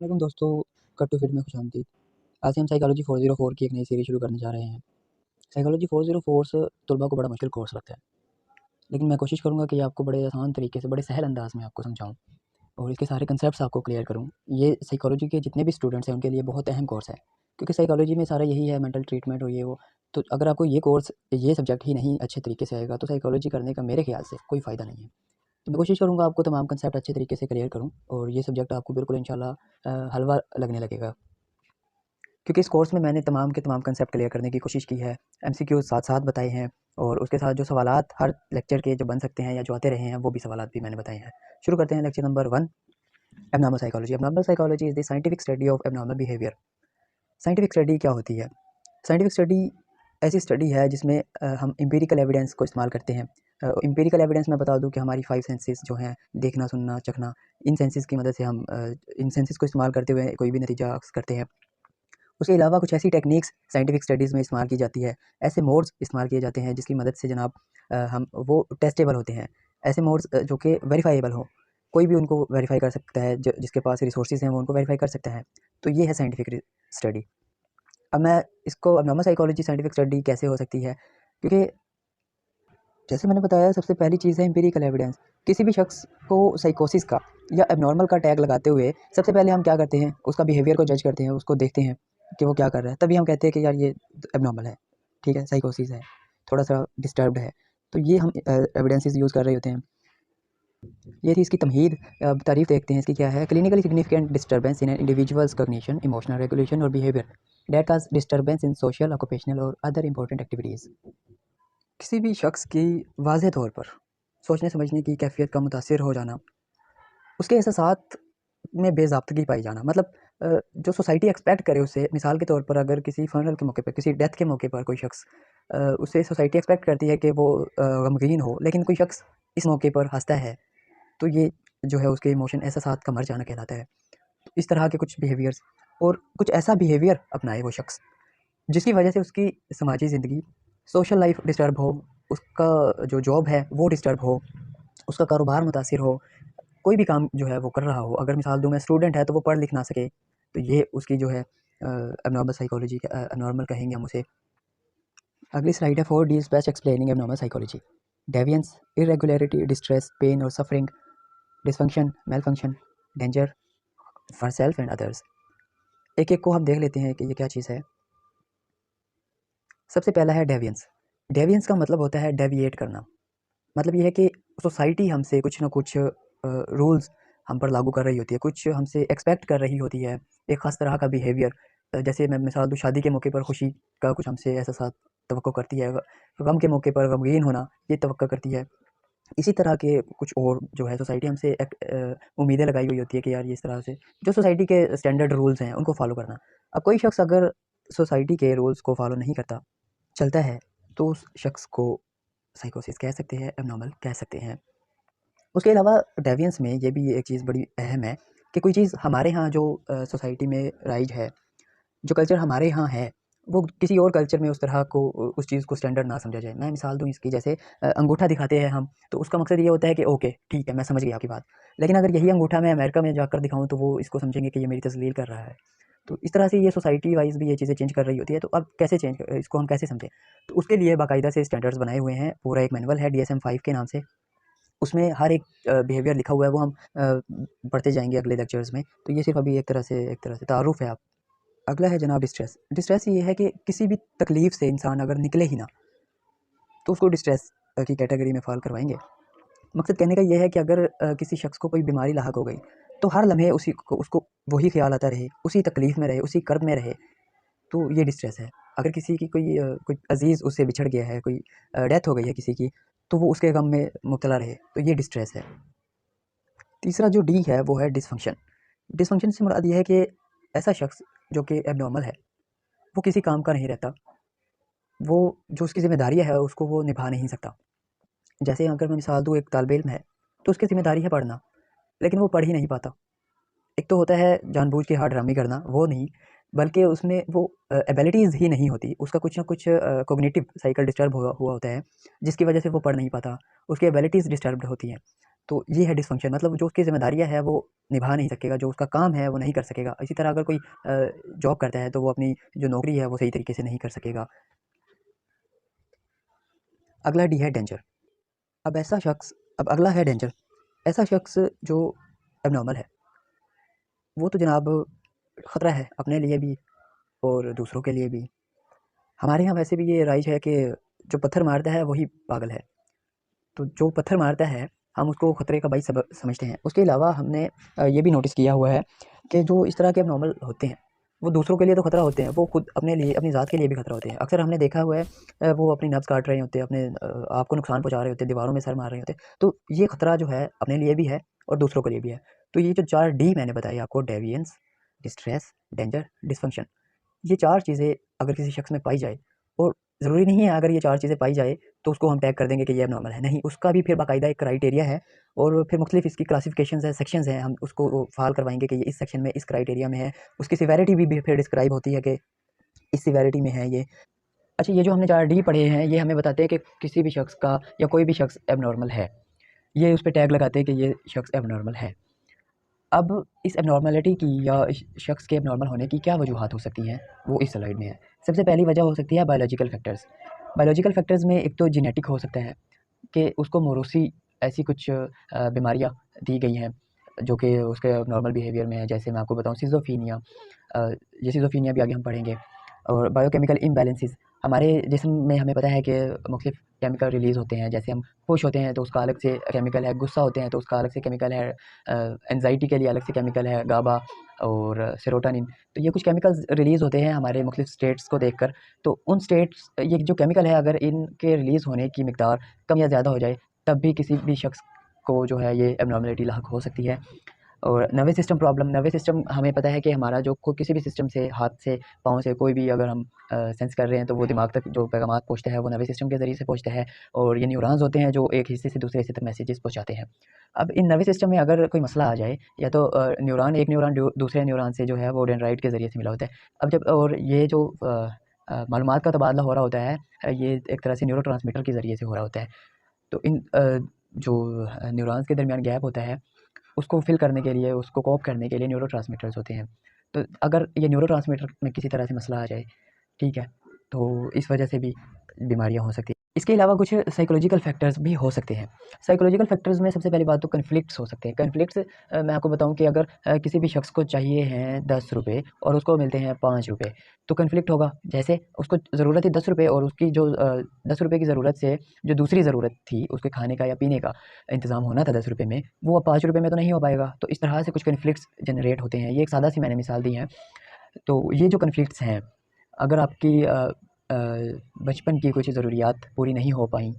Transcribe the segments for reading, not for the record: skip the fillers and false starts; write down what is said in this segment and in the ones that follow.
वालेकुम दोस्तों, cut to fit में खुशामदीद। आज से हम साइकोलॉजी 404 की एक नई सीरीज़ शुरू करने जा रहे हैं। साइकोलॉजी 404 से तलबा को बड़ा मुश्किल कोर्स लगता है, लेकिन मैं कोशिश करूँगा कि आपको बड़े आसान तरीके से, बड़े सहल अंदाज़ में आपको समझाऊँ और इसके सारे कंसेप्ट्स आपको क्लियर करूँ। ये साइकोलॉजी के जितने भी स्टूडेंट्स हैं, उनके लिए बहुत अहम कोर्स है, क्योंकि साइकोलॉजी में सारा यही है, मेंटल ट्रीटमेंट और ये वो। तो अगर आपको ये कोर्स, ये सब्जेक्ट ही नहीं अच्छे तरीके से आएगा, तो साइकोलॉजी करने का मेरे ख्याल से कोई फ़ायदा नहीं है। तो मैं कोशिश करूँगा आपको तमाम कंसेप्ट अच्छे तरीके से क्लियर करूँ और ये सब्जेक्ट आपको बिल्कुल इंशाल्लाह हलवा लगने लगेगा। क्योंकि इस कोर्स में मैंने तमाम के तमाम कंसेप्ट क्लियर करने की कोशिश की है, एमसीक्यूज़ साथ-साथ बताए हैं और उसके साथ जो सवालात हर लेक्चर के जो बन सकते हैं या जो आते रहे हैं, वो भी सवालात भी मैंने बताए हैं। शुरू करते हैं lecture number 1, abnormal psychology. Abnormal psychology is the scientific study of abnormal behaviour. Scientific study क्या होती है? साइंटिफिक स्टडी ऐसी स्टडी है जिसमें हम एम्पिरिकल एविडेंस को इस्तेमाल करते हैं। एम्पिरिकल एविडेंस मैं बता दूँ कि हमारी 5 सेंसेस जो हैं, देखना, सुनना, चखना, इन सेंसेस की मदद से हम इन सेंसेस को इस्तेमाल करते हुए कोई भी नतीजा अक्स करते हैं। उसके अलावा कुछ ऐसी टेक्निक्स साइंटिफिक स्टडीज़ में इस्तेमाल की जाती है, ऐसे मोड्स इस्तेमाल किए जाते हैं जिसकी मदद से जनाब हम वो टेस्टेबल होते हैं। ऐसे मोड्स जो कि वेरीफाइएबल हों, कोई भी उनको वेरीफाई कर सकता है, जिसके पास रिसोर्सेज हैं वो उनको वेरीफाई कर सकता है। तो ये है साइंटिफिक स्टडी। अब मैं इसको, अब नॉर्मल साइकोलॉजी साइंटिफिक स्टडी कैसे हो सकती है, क्योंकि जैसे मैंने बताया, सबसे पहली चीज़ है एम्पिरिकल एविडेंस। किसी भी शख्स को साइकोसिस का या एबनॉर्मल का टैग लगाते हुए सबसे पहले हम क्या करते हैं, उसका बिहेवियर को जज करते हैं, उसको देखते हैं कि वो क्या कर रहा है, तभी हम कहते हैं कि यार ये एबनॉर्मल है, ठीक है, साइकोसिस है, थोड़ा सा डिस्टर्ब्ड है। तो ये हम एविडेंसेस यूज़ कर रहे होते हैं। ये थी इसकी तमहीद। अब तारीफ देखते हैं इसकी क्या है। Clinically significant disturbance in an individual's cognition, emotional regulation और behaviour that cause disturbance in social, occupational और अदर इंपॉर्टेंट एक्टिविटीज़। किसी भी शख्स की वाज़ेह तौर पर सोचने समझने की कैफ़ियत का मुतासिर हो जाना, उसके एहसासात में बेज़ाब्तगी पाई जाना, मतलब जो सोसाइटी एक्सपेक्ट करे उससे, मिसाल के तौर पर अगर किसी फ़नरल के मौके पे, किसी डेथ के मौके पर कोई शख्स, उससे सोसाइटी एक्सपेक्ट करती है कि वो गमगीन हो, लेकिन कोई शख्स इस मौके पर हँसता है, तो ये जो है उसके इमोशन, एहसासात का मर जाना कहलाता है। तो इस तरह के कुछ बिहेवियर्स, और कुछ ऐसा बिहेवियर अपनाए वो शख्स जिसकी वजह से उसकी समाजी ज़िंदगी, सोशल लाइफ डिस्टर्ब हो, उसका जो जॉब है वो डिस्टर्ब हो, उसका कारोबार मुतासिर हो, कोई भी काम जो है वो कर रहा हो, अगर मिसाल दूँ मैं, स्टूडेंट है तो वो पढ़ लिख ना सके, तो ये उसकी जो है एबनॉर्मल साइकोलॉजी, एबनॉर्मल कहेंगे हम उसे। अगली स्लाइड है 4 Ds best explaining abnormal psychology. Deviance, irregularity, distress, pain और suffering, dysfunction, malfunction, danger for self and others. एक एक को हम देख लेते हैं कि ये क्या चीज़ है। सबसे पहला है डेवियंस। डेवियंस का मतलब होता है डेविएट करना। मतलब ये है कि सोसाइटी हमसे कुछ ना कुछ रूल्स हम पर लागू कर रही होती है, कुछ हमसे एक्सपेक्ट कर रही होती है, एक ख़ास तरह का बिहेवियर। जैसे मैं मिसाल दूँ, शादी के मौके पर खुशी का कुछ हमसे एहसास तवक्को करती है, गम के मौके पर गमगीन होना ये तवक्को करती है। इसी तरह के कुछ और जो है सोसाइटी हमसे उम्मीदें लगाई हुई होती है कि यार ये इस तरह से जो सोसाइटी के स्टैंडर्ड रूल्स हैं उनको फॉलो करना। अब कोई शख्स अगर सोसाइटी के रूल्स को फॉलो नहीं करता, चलता है, तो उस शख्स को साइकोसिस कह सकते हैं, एबनॉर्मल कह सकते हैं। उसके अलावा डेविएंस में ये भी एक चीज़ बड़ी अहम है कि कोई चीज़ हमारे यहाँ जो सोसाइटी में राइज है, जो कल्चर हमारे यहाँ है, वो किसी और कल्चर में उस तरह को, उस चीज़ को स्टैंडर्ड ना समझा जाए। मैं मिसाल दूँ इसकी, जैसे अंगूठा दिखाते हैं हम, तो उसका मकसद ये होता है कि ओके ठीक है, मैं समझ गया आपकी बात। लेकिन अगर यही अंगूठा मैं अमेरिका में जाकर दिखाऊँ, तो वो इसको समझेंगे कि ये मेरी तज़लील कर रहा है। तो इस तरह से ये सोसाइटी वाइज़ भी ये चीज़ें चेंज कर रही होती है। तो अब कैसे चेंज, इसको हम कैसे समझें? तो उसके लिए बाकायदा से स्टैंडर्ड्स बनाए हुए हैं, पूरा एक मैनुअल है DSM-5 के नाम से। उसमें हर एक बिहेवियर लिखा हुआ है, वो हम पढ़ते जाएँगे अगले लेक्चर्स में। तो ये सिर्फ़ अभी एक तरह से तारुफ़ है आप। अगला है जनाब डिस्ट्रेस। डिस्ट्रेस ये है कि किसी भी तकलीफ़ से इंसान अगर निकले ही ना, तो उसको डिस्ट्रेस की कैटेगरी में फ़ॉल करवाएँगे। मकसद कहने का ये है कि अगर किसी शख्स को कोई बीमारी लाहक हो गई, तो हर लम्हे उसी को, उसको वही ख़्याल आता रहे, उसी तकलीफ़ में रहे, उसी कर्ब में रहे, तो ये डिस्ट्रेस है। अगर किसी की कोई अज़ीज़ उससे बिछड़ गया है, कोई डेथ हो गई है किसी की, तो वो उसके गम में मुब्तला रहे, तो ये डिस्ट्रेस है। तीसरा जो डी है वो है डिसफंक्शन। डिसफंक्शन से मुराद ये है कि ऐसा शख्स जो कि एबनॉर्मल है, वो किसी काम का नहीं रहता, वो जो उसकी ज़िम्मेदारियाँ है उसको वो निभा नहीं सकता। जैसे अगर मैं मिसाल दूँ, एक तालिब इल्म है, तो उसकी ज़िम्मेदारी है पढ़ना, लेकिन वो पढ़ ही नहीं पाता। एक तो होता है जानबूझ के हरड्रामी करना, वो नहीं, बल्कि उसमें वो एबिलिटीज़ ही नहीं होती, उसका कुछ ना कुछ कॉग्निटिव साइकिल डिस्टर्ब हुआ हुआ होता है, जिसकी वजह से वो पढ़ नहीं पाता, उसकी एबिलिटीज़ डिस्टर्ब्ड होती हैं। तो ये है डिसफंक्शन, मतलब जो उसकी ज़िम्मेदारियाँ है वो निभा नहीं सकेगा, जो उसका काम है वो नहीं कर सकेगा। इसी तरह अगर कोई जॉब करता है तो वो अपनी जो नौकरी है वो सही तरीके से नहीं कर सकेगा। अगला डी है डेंजर। अब ऐसा शख्स अब अगला है डेंजर। ऐसा शख्स जो एबनॉर्मल है, वो तो जनाब ख़तरा है अपने लिए भी और दूसरों के लिए भी। हमारे यहाँ वैसे भी ये राइज है कि जो पत्थर मारता है वही पागल है। तो जो पत्थर मारता है हम उसको खतरे का बाई समझते हैं। उसके अलावा हमने ये भी नोटिस किया हुआ है कि जो इस तरह के नॉर्मल होते हैं वो दूसरों के लिए तो खतरा होते हैं, वो खुद अपने लिए अपनी ज़ात के लिए भी खतरा होते हैं। अक्सर हमने देखा हुआ है वो अपनी नब्ज़ काट रहे होते हैं, अपने आपको नुकसान पहुँचा रहे होते हैं, दीवारों में सर मार रहे होते हैं। तो ये खतरा जो है अपने लिए भी है और दूसरों के लिए भी है। तो ये जो 4 डी मैंने बताई आपको, डेविएंस, डिस्ट्रेस, डेंजर, डिसफंक्शन, ये 4 चीज़ें अगर किसी शख्स में पाई जाए, और ज़रूरी नहीं है अगर ये 4 चीज़ें पाई जाए तो उसको हम टैग कर देंगे कि ये एबनॉर्मल है, नहीं, उसका भी फिर बाकायदा एक क्राइटेरिया है और फिर मुख्तलिफ इसकी क्लासिफ़िकेशंस हैं, सेक्शंस हैं, हम उसको वो फ़ाल करवाएँगे कि ये इस सेक्शन में, इस क्राइटेरिया में है। उसकी सिवेरिटी भी फिर डिस्क्राइब होती है कि इस सिवेरिटी में है ये। अच्छा, ये जो हमने 4 डी पढ़े हैं, ये हमें बताते हैं कि किसी भी शख्स का या कोई भी शख्स एबनॉर्मल है। ये उस पे टैग लगाते हैं कि ये शख्स एबनॉर्मल है। अब इस एबनॉर्मैलिटी की या इस शख्स के एबनॉर्मल होने की क्या वजूहात हो सकती हैं, वो इस स्लाइड में है। सबसे पहली वजह हो सकती है बायोलॉजिकल फैक्टर्स। बायोलॉजिकल फैक्टर्स में एक तो जेनेटिक हो सकता है कि उसको मोरूसी ऐसी कुछ बीमारियाँ दी गई हैं जो कि उसके नॉर्मल बिहेवियर में है। जैसे मैं आपको बताऊँ, सिज़ोफ्रेनिया, ये सिज़ोफ्रेनिया भी आगे हम पढ़ेंगे। और बायोकेमिकल इम्बैलेंसेस, हमारे जिस्म में हमें पता है कि मुख्तलिफ केमिकल रिलीज़ होते हैं। जैसे हम खुश होते हैं तो उसका अलग से केमिकल है, गुस्सा होते हैं तो उसका अलग से केमिकल है, एंग्ज़ायटी के लिए अलग से केमिकल है गाबा और सेरोटोनिन। तो ये कुछ केमिकल्स रिलीज़ होते हैं हमारे मुख्तलिफ स्टेट्स को देखकर। तो उन स्टेट्स, ये जो केमिकल है अगर इनके रिलीज़ होने की मिकदार कम या ज़्यादा हो जाए तब भी किसी भी शख्स को जो है ये एबनॉर्मलिटी लाहक हो सकती है। और nervous system problem, nervous system हमें पता है कि हमारा जो किसी भी सिस्टम से, हाथ से, पाँव से, कोई भी अगर हम सेंस कर रहे हैं तो वो दिमाग तक जो पैगामात पहुँचता है वो नर्वस सिस्टम के ज़रिए से पहुँचता है। और ये न्यूरॉन्स होते हैं जो एक हिस्से से दूसरे हिस्से तक मैसेजेस पहुँचाते हैं। अब इन नर्वस सिस्टम में अगर कोई मसला आ जाए, या तो न्यूरॉन, एक न्यूरॉन दूसरे न्यूरॉन से जो है वो डेंड्राइट के ज़रिए से मिला होता है। अब जब और ये जो मालूमात का तबादला हो रहा होता है, ये एक तरह से न्यूरोट्रांसमीटर के ज़रिए से हो रहा होता है। तो इन जो न्यूरॉन्स के दरमियान गैप होता है उसको फ़िल करने के लिए, उसको कोप करने के लिए न्यूरोट्रांसमीटर्स होते हैं। तो अगर ये न्यूरोट्रांसमीटर में किसी तरह से मसला आ जाए, ठीक है, तो इस वजह से भी बीमारियाँ हो सकती हैं। इसके अलावा कुछ साइकोलॉजिकल फैक्टर्स भी हो सकते हैं। साइकोलॉजिकल फैक्टर्स में सबसे पहली बात तो कॉन्फ्लिक्ट्स हो सकते हैं। कॉन्फ्लिक्ट्स, मैं आपको बताऊँ कि अगर किसी भी शख्स को चाहिए हैं ₹10 और उसको मिलते हैं ₹5, तो कॉन्फ्लिक्ट होगा। जैसे उसको ज़रूरत है ₹10 और उसकी जो ₹10 की ज़रूरत से जो दूसरी ज़रूरत थी, उसके खाने का या पीने का इंतज़ाम होना था ₹10 में, वो अब ₹5 में तो नहीं हो पाएगा। तो इस तरह से कुछ कॉन्फ्लिक्ट्स जनरेट होते हैं। ये एक सादा सी मैंने मिसाल दी है। तो ये जो कॉन्फ्लिक्ट्स हैं, अगर आपकी अ, बचपन की कुछ ज़रूरियात पूरी नहीं हो पाईं,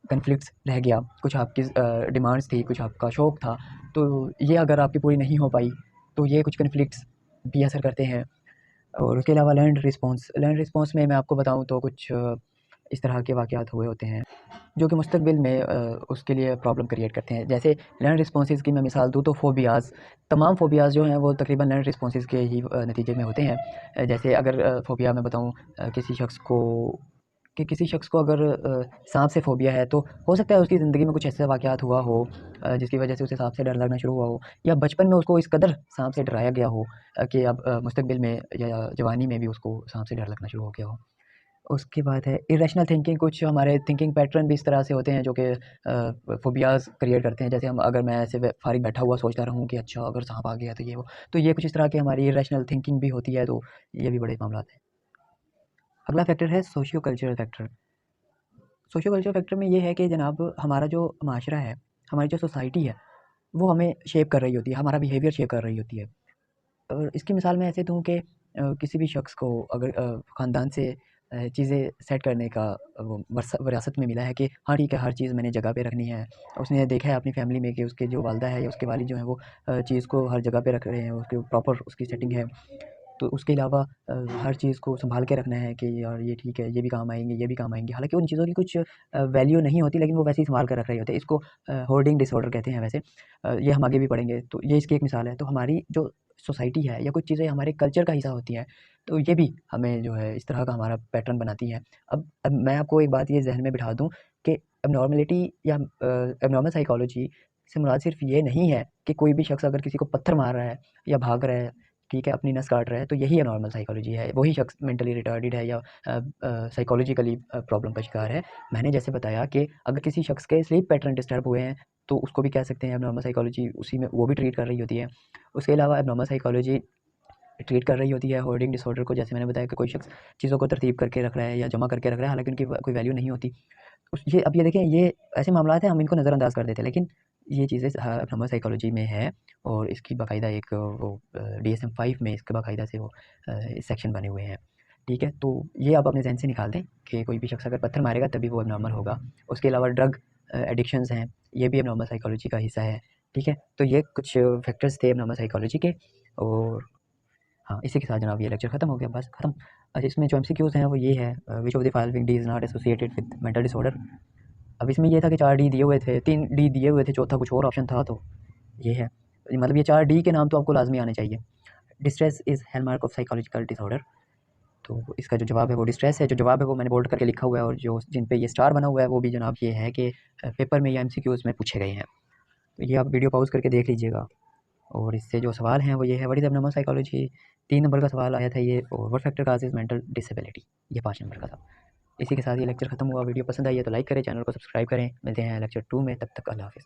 कॉन्फ्लिक्ट्स रह गया, कुछ आपकी डिमांड्स थी, कुछ आपका शौक था, तो ये अगर आपकी पूरी नहीं हो पाई, तो ये कुछ कॉन्फ्लिक्ट्स भी असर करते हैं। और उसके अलावा लर्न्ड रिस्पॉन्स में मैं आपको बताऊँ तो कुछ इस तरह के वाक़यात हुए होते हैं जो कि मुस्तक़बिल में उसके लिए प्रॉब्लम क्रिएट करते हैं। जैसे लर्न्ड रिस्पॉन्सेज़ की मैं मिसाल दूँ तो फ़ोबियाज़, तमाम फ़ोबियाज़ जो हैं वो तकरीबन लर्न्ड रिस्पॉन्सेज़ के ही नतीजे में होते हैं। जैसे अगर फ़ोबिया मैं बताऊँ, किसी शख्स को अगर साँप से फ़ोबिया है, तो हो सकता है उसकी ज़िंदगी में कुछ ऐसा वाक़यात हुआ हो जिसकी वजह से उसे साँप से डर लगना शुरू हुआ हो, या बचपन में उसको इस कदर साँप से डराया गया हो कि अब मुस्तक़बिल में या जवानी में भी उसको साँप से डर लगना शुरू हो गया हो। उसके बाद है इरेशनल थिंकिंग, कुछ हमारे थिंकिंग पैटर्न भी इस तरह से होते हैं जो कि फ़ोबियाज़ क्रिएट करते हैं। जैसे हम, अगर मैं ऐसे फ़ारिग बैठा हुआ सोचता रहूँ कि अच्छा अगर साँप आ गया तो ये वो, तो ये कुछ इस तरह की हमारी इरेशनल थिंकिंग भी होती है, तो ये भी बड़े मामलात हैं। अगला फैक्टर है socio cultural factor. Socio cultural factor में ये है कि जनाब हमारा जो माशरा है, हमारी जो सोसाइटी है, वो हमें शेप कर रही होती है, हमारा बिहेवियर शेप कर रही होती है। और इसकी मिसाल मैं ऐसे दूँ कि किसी भी शख्स को अगर ख़ानदान से चीज़ें सेट करने का वो विरासत में मिला है कि हाँ ठीक है, हर चीज़ मैंने जगह पे रखनी है। उसने देखा है अपनी फ़ैमिली में कि उसके जो वालिदा है या उसके वालिद जो हैं वो चीज़ को हर जगह पे रख रहे हैं, उसके प्रॉपर उसकी सेटिंग है। तो उसके अलावा हर चीज़ को सँभाल के रखना है कि यार ये ठीक है, ये भी काम आएँगे, ये भी काम आएँगे। हालाँकि उन चीज़ों की कुछ वैल्यू नहीं होती, लेकिन वो वैसे ही सँभाल कर रख रहे होते हैं। इसको होर्डिंग डिसऑर्डर कहते हैं वैसे। ये हम आगे भी पढ़ेंगे, तो ये इसकी एक मिसाल है। तो हमारी जो सोसाइटी है या कुछ चीज़ें हमारे कल्चर का हिस्सा होती हैं, तो ये भी हमें जो है इस तरह का हमारा पैटर्न बनाती हैं। अब मैं आपको एक बात ये ज़हन में बिठा दूँ कि एबनॉर्मलिटी या एबनॉर्मल साइकोलॉजी से मुराद सिर्फ ये नहीं है कि कोई भी शख्स अगर किसी को पत्थर मार रहा है या भाग रहा है, ठीक है, अपनी नस काट रहा है, तो यही नॉर्मल साइकोलॉजी है, वही शख्स मेंटली रिटार्डेड है या साइकोलॉजिकली प्रॉब्लम का शिकार है। मैंने जैसे बताया कि अगर किसी शख्स के स्लीप पैटर्न डिस्टर्ब हुए हैं तो उसको भी कह सकते हैं एबनॉर्मल साइकोलॉजी, उसी में वो भी ट्रीट कर रही होती है। उसके अलावा एबनॉर्मल साइकोलॉजी ट्रीट कर रही होती है होर्डिंग डिसऑर्डर को, जैसे मैंने बताया कि कोई शख्स चीज़ों को तरतीब करके रख रहा है या जमा करके रख रहा है, हालांकि उनकी कोई वैल्यू नहीं होती। ये अब ये देखें, ये ऐसे मामला हैं हम इनको नज़रअंदाज कर देते हैं, लेकिन ये चीज़ें एबनॉर्मल साइकोलॉजी में है और इसकी बाकायदा एक वो DSM-5 में इसके बाकायदा से वो सेक्शन बने हुए हैं, ठीक है। तो ये आप अपने जहन से निकाल दें कि कोई भी शख्स अगर पत्थर मारेगा तभी वो एबनॉर्मल होगा। उसके अलावा ड्रग एडिक्शंस हैं, ये भी एबनॉर्मल साइकोलॉजी का हिस्सा है, ठीक है। तो ये कुछ फैक्टर्स थे एबनॉर्मल साइकोलॉजी के। और हाँ, इसी के साथ जनाब ये लेक्चर ख़त्म हो गया, बस ख़त्म। अच्छा, इसमें जो MCQs हैं वो ये है, which of the following D is not associated with mental disorder. अब इसमें ये था कि 4 डी दिए हुए थे, 3 डी दिए हुए थे, चौथा कुछ और ऑप्शन था, तो ये है। मतलब ये 4 डी के नाम तो आपको लाज़मी आने चाहिए। Distress is hallmark of psychological disorder, तो इसका जो जवाब है वो डिस्ट्रेस है। जो जवाब है वो मैंने बोल्ड करके लिखा हुआ है, और जो जिन पे ये स्टार बना हुआ है वो भी जनाब ये है कि पेपर में या MCQs में पूछे गए हैं। तो ये आप वीडियो पॉज़ करके देख लीजिएगा। और इससे जो सवाल हैं वो ये है, what is abnormal psychology, 3 number का सवाल आया था ये, और व्हाट फैक्टर काज़ेज़ मेंटल डिसेबिलिटी, ये 5 नंबर का था। इसी के साथ ये लेक्चर ख़त्म हुआ। वीडियो पसंद आई है तो लाइक करें, चैनल को सब्सक्राइब करें। मिलते हैं लेक्चर 2 में, तब तक अल्लाह हाफ़िज़।